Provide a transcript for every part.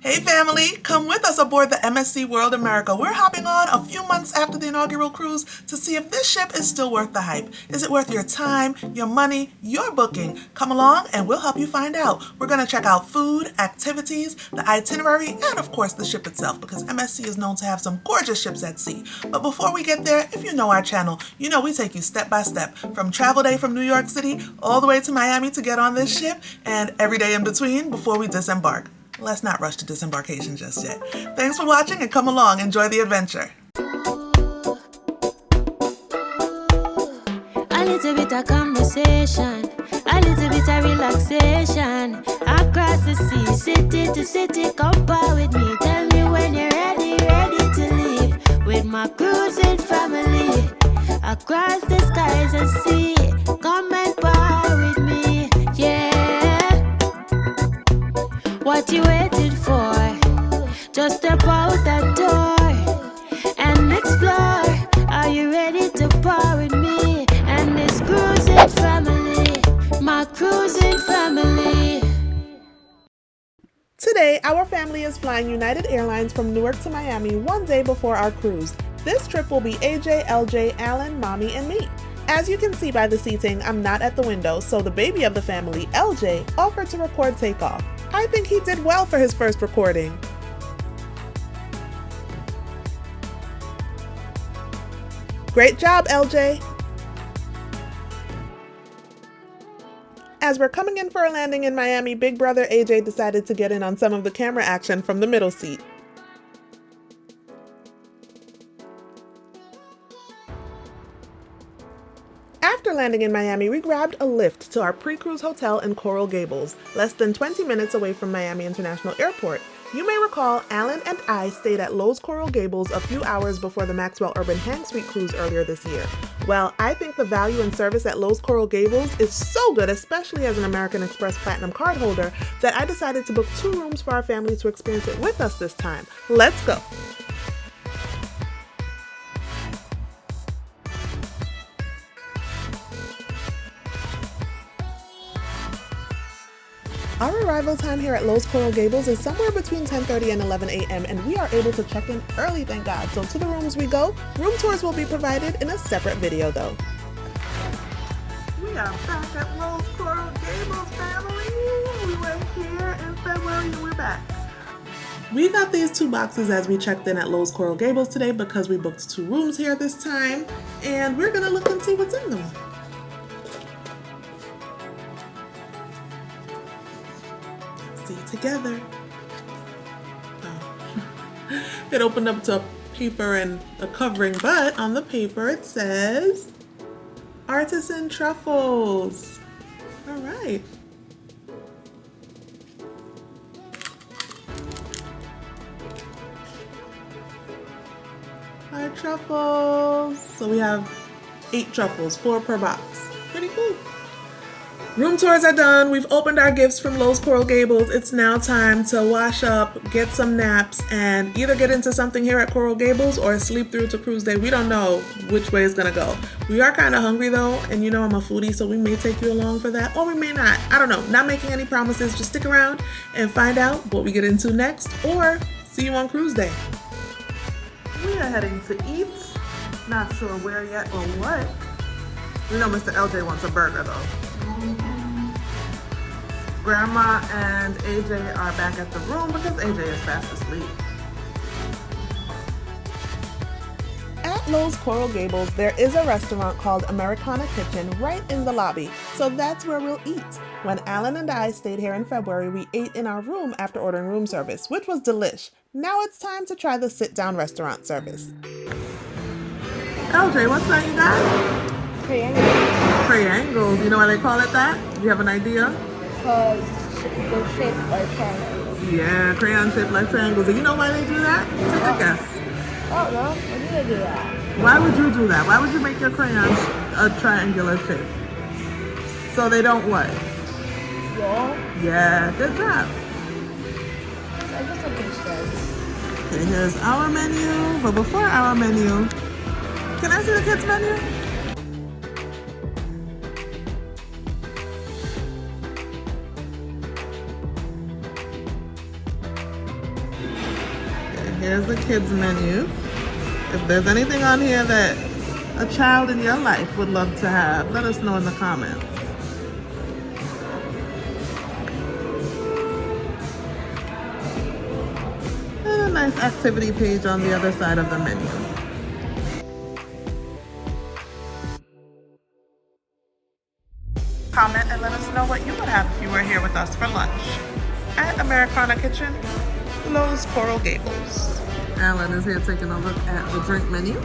Hey family, come with us aboard the MSC World America. We're hopping on a few months after the inaugural cruise to see if this ship is still worth the hype. Is it worth your time, your money, your booking? Come along and we'll help you find out. We're going to check out food, activities, the itinerary, and of course the ship itself, because MSC is known to have some gorgeous ships at sea. But before we get there, if you know our channel, you know we take you step by step from travel day from New York City all the way to Miami to get on this ship, and every day in between before we disembark. Let's not rush to disembarkation just yet. Thanks for watching and come along, enjoy the adventure. A little bit of conversation, a little bit of relaxation. Across the sea, city to city, come par with me. Tell me when you're ready, ready to leave. With my cruising family, across the skies and sea. Come and par with me, yeah. What you waiting for? Just step out that door and explore. Are you ready to par with me and this cruising family? My cruising family. Today, our family is flying United Airlines from Newark to Miami one day before our cruise. This trip will be AJ, LJ, Alan, Mommy, and me. As you can see by the seating, I'm not at the window, so the baby of the family, LJ, offered to record takeoff. I think he did well for his first recording. Great job, LJ! As we're coming in for a landing in Miami, big brother AJ decided to get in on some of the camera action from the middle seat. After landing in Miami, we grabbed a lift to our pre-cruise hotel in Coral Gables, less than 20 minutes away from Miami International Airport. You may recall Alan and I stayed at Lowe's Coral Gables a few hours before the Maxwell Urban Hang Suite cruise earlier this year. Well, I think the value and service at Lowe's Coral Gables is so good, especially as an American Express Platinum card holder, that I decided to book 2 rooms for our family to experience it with us this time. Let's go! Our arrival time here at Lowe's Coral Gables is somewhere between 10:30 and 11 a.m. and we are able to check in early, thank God. So to the rooms we go. Room tours will be provided in a separate video though. We are back at Lowe's Coral Gables, family. We were here in February and we're back. We got these 2 boxes as we checked in at Lowe's Coral Gables today because we booked 2 rooms here this time, and we're gonna look and see what's in them. See together. Oh. It opened up to paper and a covering, but on the paper it says artisan truffles. All right. Our truffles. So we have 8 truffles, 4 per box. Pretty cool. Room tours are done. We've opened our gifts from Lowe's Coral Gables. It's now time to wash up, get some naps, and either get into something here at Coral Gables or sleep through to cruise day. We don't know which way it's gonna go. We are kind of hungry though, and you know I'm a foodie, so we may take you along for that, or we may not. I don't know. Not making any promises. Just stick around and find out what we get into next, or see you on cruise day. We are heading to eat. Not sure where yet or what. We know Mr. LJ wants a burger though. Grandma and AJ are back at the room because AJ is fast asleep. At Lowe's Coral Gables, there is a restaurant called Americana Kitchen right in the lobby, so that's where we'll eat. When Alan and I stayed here in February, we ate in our room after ordering room service, which was delish. Now it's time to try the sit-down restaurant service. LJ, what's that you got? Triangle. Triangles. You know why they call it that? Do you have an idea? Because they're shaped like triangles. Yeah, crayon shaped like triangles. And you know why they do that? Take a guess. Oh no, why do they do that? Why would you do that? Why would you make your crayons a triangular shape? So they don't what? Roll? Yeah, good job. I guess that makes sense. Okay, here's our menu. But before our menu, can I see the kids' menu? here's the kids menu. If there's anything on here that a child in your life would love to have, let us know in the comments. And a nice activity page on the other side of the menu. Comment and let us know what you would have if you were here with us for lunch at Americana Kitchen, Lowe's Coral Gables. Alan is here taking a look at the drink menu.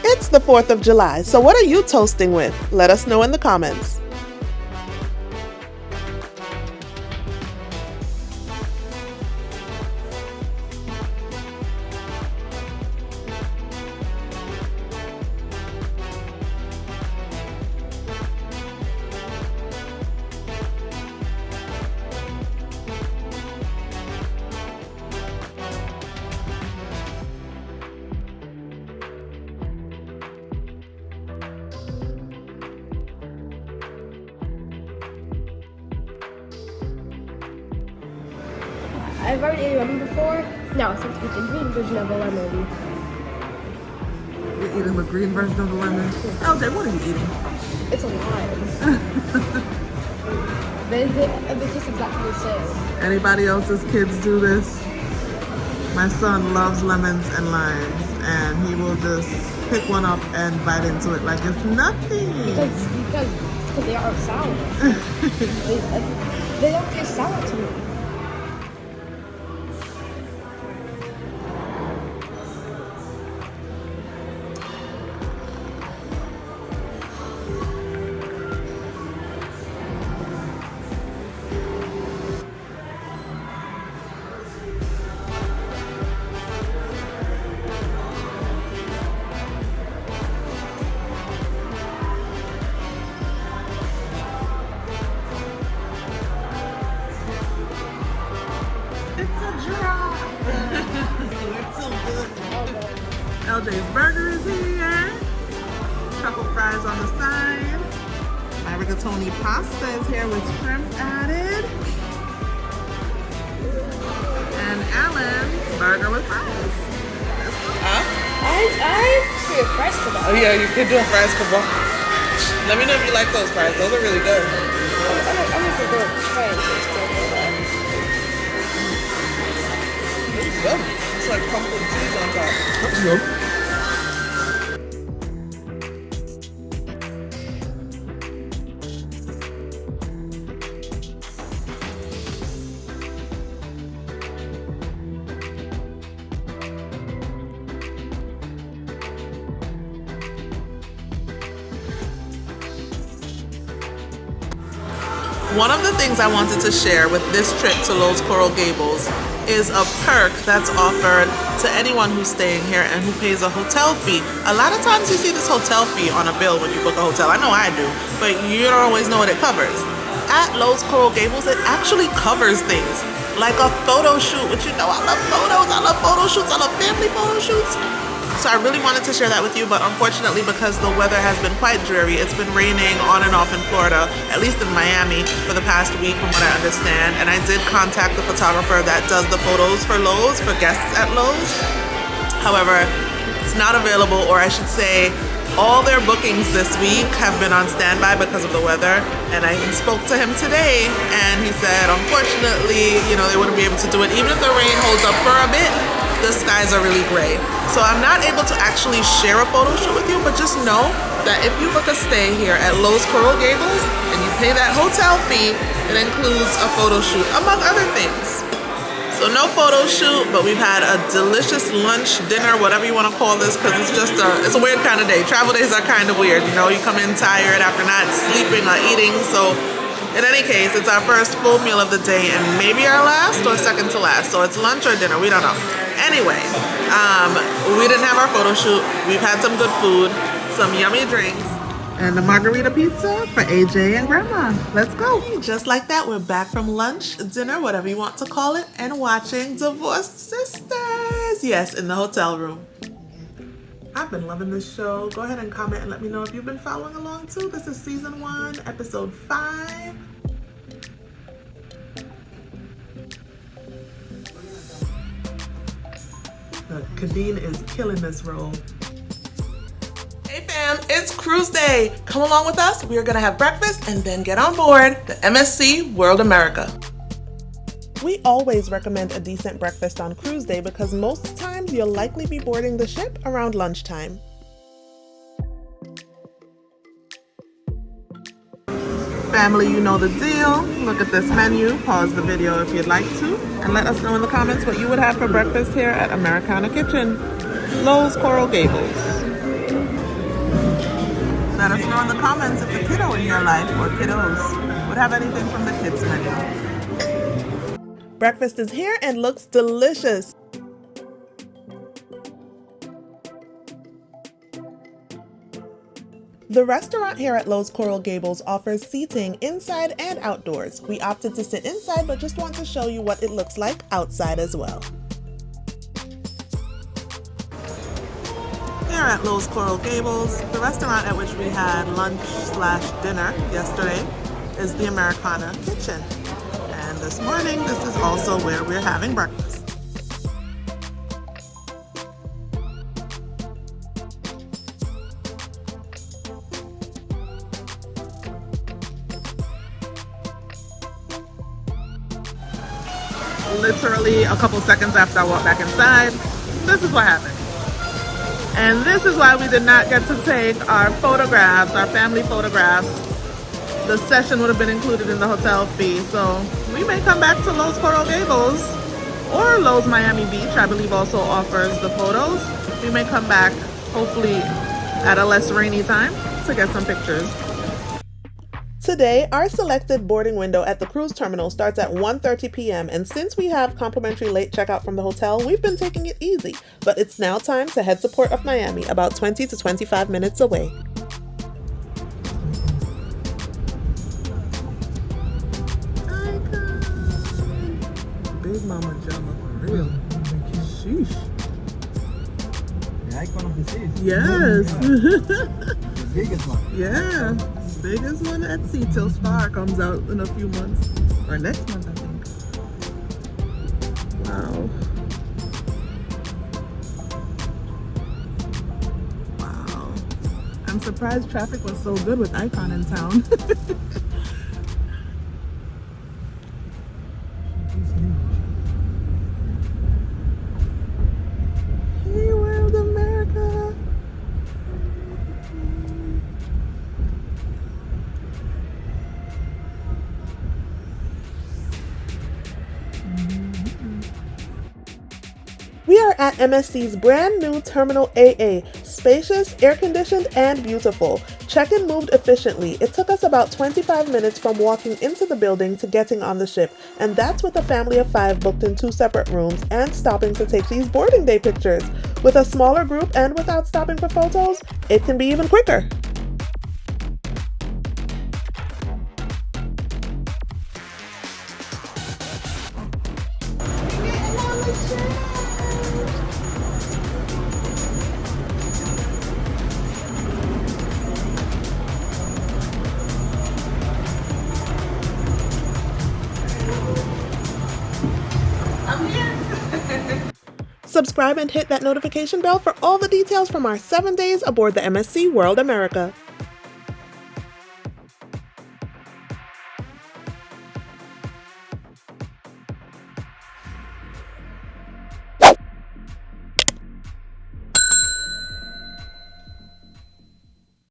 It's the 4th of July, so what are you toasting with? Let us know in the comments. I've already eaten lemon before. Now it's time to eat the green version of a lemon. You're eating the green version of the lemon? LJ, what are you eating? It's a lime. they taste exactly the same. Anybody else's kids do this? My son loves lemons and limes, and he will just pick one up and bite into it like it's nothing. Because they are sour. they don't taste sour to me. LJ's burger is here. Truffle fries on the side. My rigatoni pasta is here with shrimp added. And Alan's burger with fries. I feel fries kebab. Oh yeah, you could do a fries kebab. Let me know if you like those fries. Those are really good. I'm gonna go fries. It's good. It's like crumbled cheese on top. That's good. One of the things I wanted to share with this trip to Lowe's Coral Gables is a perk that's offered to anyone who's staying here and who pays a hotel fee. A lot of times you see this hotel fee on a bill when you book a hotel. I know I do, but you don't always know what it covers. At Lowe's Coral Gables, it actually covers things like a photo shoot, which you know I love photos, I love photo shoots, I love family photo shoots. So I really wanted to share that with you, but unfortunately, because the weather has been quite dreary, it's been raining on and off in Florida, at least in Miami, for the past week from what I understand. And I did contact the photographer that does the photos for Lowe's, for guests at Lowe's. However, it's not available, or I should say, all their bookings this week have been on standby because of the weather. And I even spoke to him today, and he said, unfortunately, they wouldn't be able to do it. Even if the rain holds up for a bit, the skies are really gray. So I'm not able to actually share a photo shoot with you, but just know that if you book a stay here at Lowe's Coral Gables and you pay that hotel fee, it includes a photo shoot, among other things. So no photo shoot, but we've had a delicious lunch, dinner, whatever you want to call this, because it's a weird kind of day. Travel days are kind of weird, you come in tired after not sleeping or eating. So in any case, it's our first full meal of the day and maybe our last or second to last. So it's lunch or dinner, we don't know. Anyway, we didn't have our photo shoot. We've had some good food, some yummy drinks, and a margarita pizza for AJ and Grandma. Let's go. Just like that, we're back from lunch, dinner, whatever you want to call it, and watching Divorced Sisters. Yes, in the hotel room. I've been loving this show. Go ahead and comment and let me know if you've been following along too. This is season 1, episode 5. Kadeen is killing this role. Hey fam, it's cruise day. Come along with us. We are gonna have breakfast and then get on board the MSC World America. We always recommend a decent breakfast on cruise day because most times you'll likely be boarding the ship around lunchtime. Family, you know the deal. Look at this menu. Pause the video if you'd like to. And let us know in the comments what you would have for breakfast here at Americana Kitchen, Lowe's Coral Gables. Let us know in the comments if the kiddo in your life or kiddos would have anything from the kids menu. Breakfast is here and looks delicious. The restaurant here at Lowe's Coral Gables offers seating inside and outdoors. We opted to sit inside, but just want to show you what it looks like outside as well. Here at Lowe's Coral Gables, the restaurant at which we had lunch/dinner yesterday is the Americana Kitchen. And this morning, this is also where we're having breakfast. Literally a couple seconds after I walked back inside, this is what happened. And this is why we did not get to take our photographs, our family photographs. The session would have been included in the hotel fee. So we may come back to Lowe's Coral Gables or Lowe's Miami Beach, I believe also offers the photos. We may come back, hopefully at a less rainy time, to get some pictures. Today, our selected boarding window at the cruise terminal starts at 1:30 p.m. and since we have complimentary late checkout from the hotel, we've been taking it easy. But it's now time to head to Port of Miami, about 20 to 25 minutes away. Big Mama Jama for real. Sheesh. The icon of the seas. Yes. The biggest one. Yeah. Biggest one at sea till Star comes out in a few months. Or next month, I think. Wow. Wow. I'm surprised traffic was so good with Icon in town. Hey, World America. We are at MSC's brand new Terminal AA, spacious, air-conditioned, and beautiful. Check-in moved efficiently. It took us about 25 minutes from walking into the building to getting on the ship, and that's with a family of 5 booked in 2 separate rooms and stopping to take these boarding day pictures. With a smaller group and without stopping for photos, it can be even quicker. Subscribe and hit that notification bell for all the details from our 7 days aboard the MSC World America.